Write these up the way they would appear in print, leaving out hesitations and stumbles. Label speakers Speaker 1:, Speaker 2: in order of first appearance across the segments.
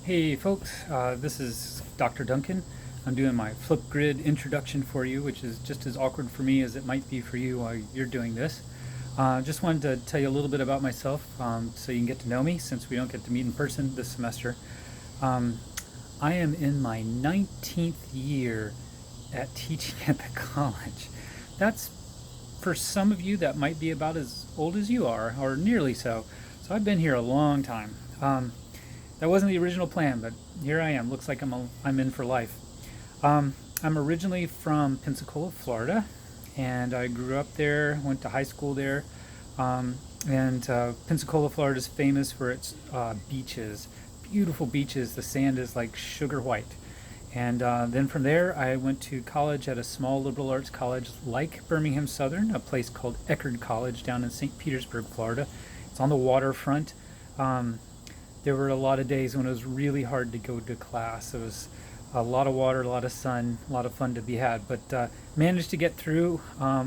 Speaker 1: Hey folks, this is Dr. Duncan. I'm doing my Flipgrid introduction for you, which is just as awkward for me as it might be for you while you're doing this. Just wanted to tell you a little bit about myself so you can get to know me since we don't get to meet in person this semester. Um, I am in my 19th year at teaching at the college. That's for some of you that might be about as old as you are, or nearly so. So I've been here a long time. That wasn't the original plan, but here I am. Looks like I'm in for life. I'm originally from Pensacola, Florida, and I grew up there, went to high school there. And Pensacola, Florida is famous for its beaches, beautiful beaches. The sand is like sugar white. And then from there, I went to college at a small liberal arts college like Birmingham Southern, a place called Eckerd College down in St. Petersburg, Florida. It's on the waterfront. Um, there were a lot of days when it was really hard to go to class. It was a lot of water, a lot of sun, a lot of fun to be had, but managed to get through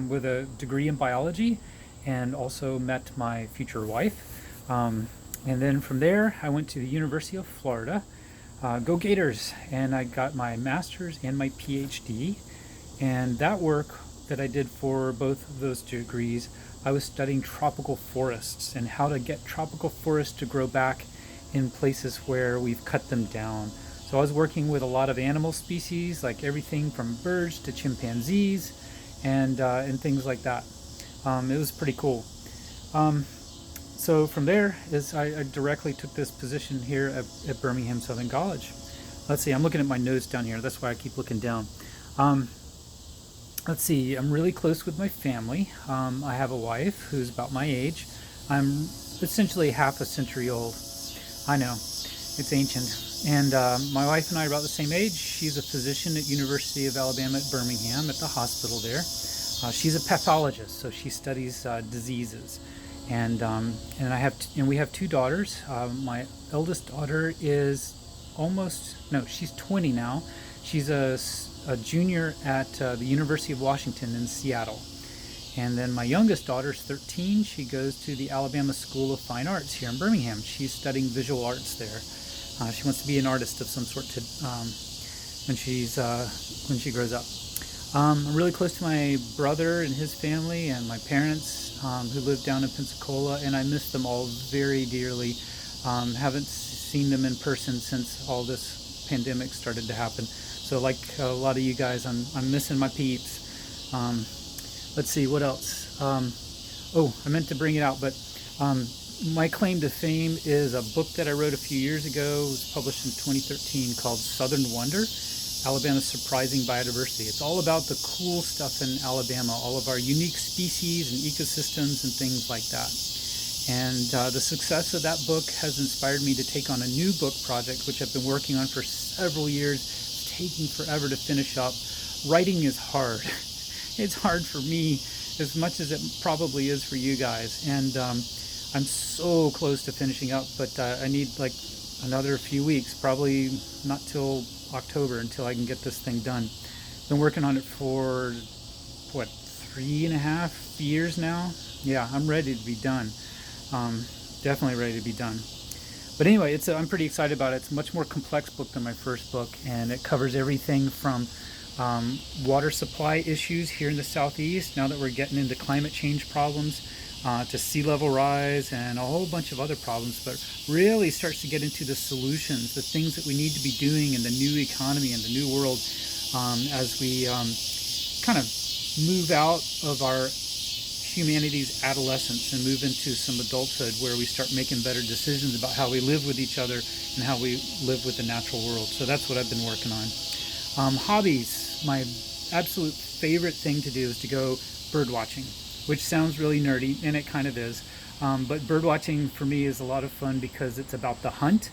Speaker 1: with a degree in biology and also met my future wife. And then from there, I went to the University of Florida. Go Gators! And I got my master's and my PhD. And that work that I did for both of those degrees, I was studying tropical forests and how to get tropical forests to grow back in places where we've cut them down. So I was working with a lot of animal species, like everything from birds to chimpanzees and things like that. It was pretty cool. Um, so from there is I directly took this position here at Birmingham Southern College. Let's see, I'm looking at my notes down here. That's why I keep looking down. Um, let's see, I'm really close with my family. I have a wife who's about my age. I'm essentially half a century old. I know, it's ancient. And my wife and I are about the same age. She's a physician at University of Alabama at Birmingham at the hospital there. She's a pathologist, so she studies diseases. And we have two daughters. My eldest daughter is she's 20 now. She's a junior at the University of Washington in Seattle. And then my youngest daughter is 13. She goes to the Alabama School of Fine Arts here in Birmingham. She's studying visual arts there. She wants to be an artist of some sort when she grows up. I'm really close to my brother and his family and my parents who live down in Pensacola, and I miss them all very dearly. Haven't seen them in person since all this pandemic started to happen. So like a lot of you guys, I'm missing my peeps. Let's see, what else? I meant to bring it out, but my claim to fame is a book that I wrote a few years ago. It was published in 2013 called Southern Wonder, Alabama's Surprising Biodiversity. It's all about the cool stuff in Alabama, all of our unique species and ecosystems and things like that. And the success of that book has inspired me to take on a new book project, which I've been working on for several years. It's taking forever to finish up. Writing is hard. It's hard for me as much as it probably is for you guys. And I'm so close to finishing up, but I need like another few weeks, probably not till October until I can get this thing done. Been working on it for, 3.5 years now? Yeah, I'm ready to be done. Definitely ready to be done. But anyway, I'm pretty excited about it. It's a much more complex book than my first book, and it covers everything from water supply issues here in the southeast, now that we're getting into climate change problems, to sea level rise and a whole bunch of other problems, but really starts to get into the solutions, the things that we need to be doing in the new economy and the new world as we kind of move out of our humanity's adolescence and move into some adulthood where we start making better decisions about how we live with each other and how we live with the natural world. So that's what I've been working on. Hobbies. My absolute favorite thing to do is to go bird watching, which sounds really nerdy, and it kind of is. But bird watching for me is a lot of fun because it's about the hunt,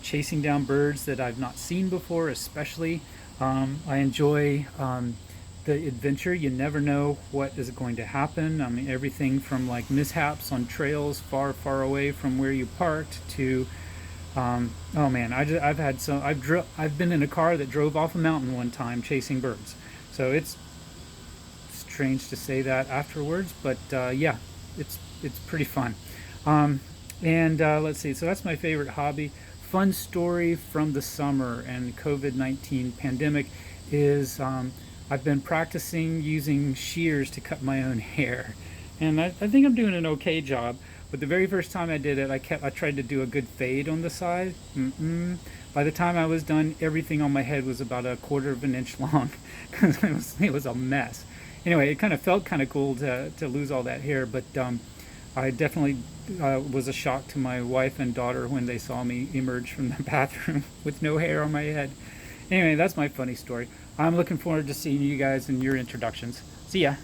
Speaker 1: chasing down birds that I've not seen before, especially. I enjoy the adventure. You never know what is going to happen. I mean, everything from like mishaps on trails far, far away from where you parked to oh man, I've been in a car that drove off a mountain one time chasing birds. So it's strange to say that afterwards, but yeah, it's pretty fun. And let's see, so that's my favorite hobby. fun story from the summer and COVID-19 pandemic is I've been practicing using shears to cut my own hair. And I think I'm doing an okay job. But the very first time I did it, I tried to do a good fade on the side. By the time I was done, everything on my head was about a quarter of an inch long because it was a mess. Anyway, it kind of felt kind of cool to lose all that hair, but I definitely was a shock to my wife and daughter when they saw me emerge from the bathroom with no hair on my head. Anyway, that's my funny story. I'm looking forward to seeing you guys in your introductions. See ya.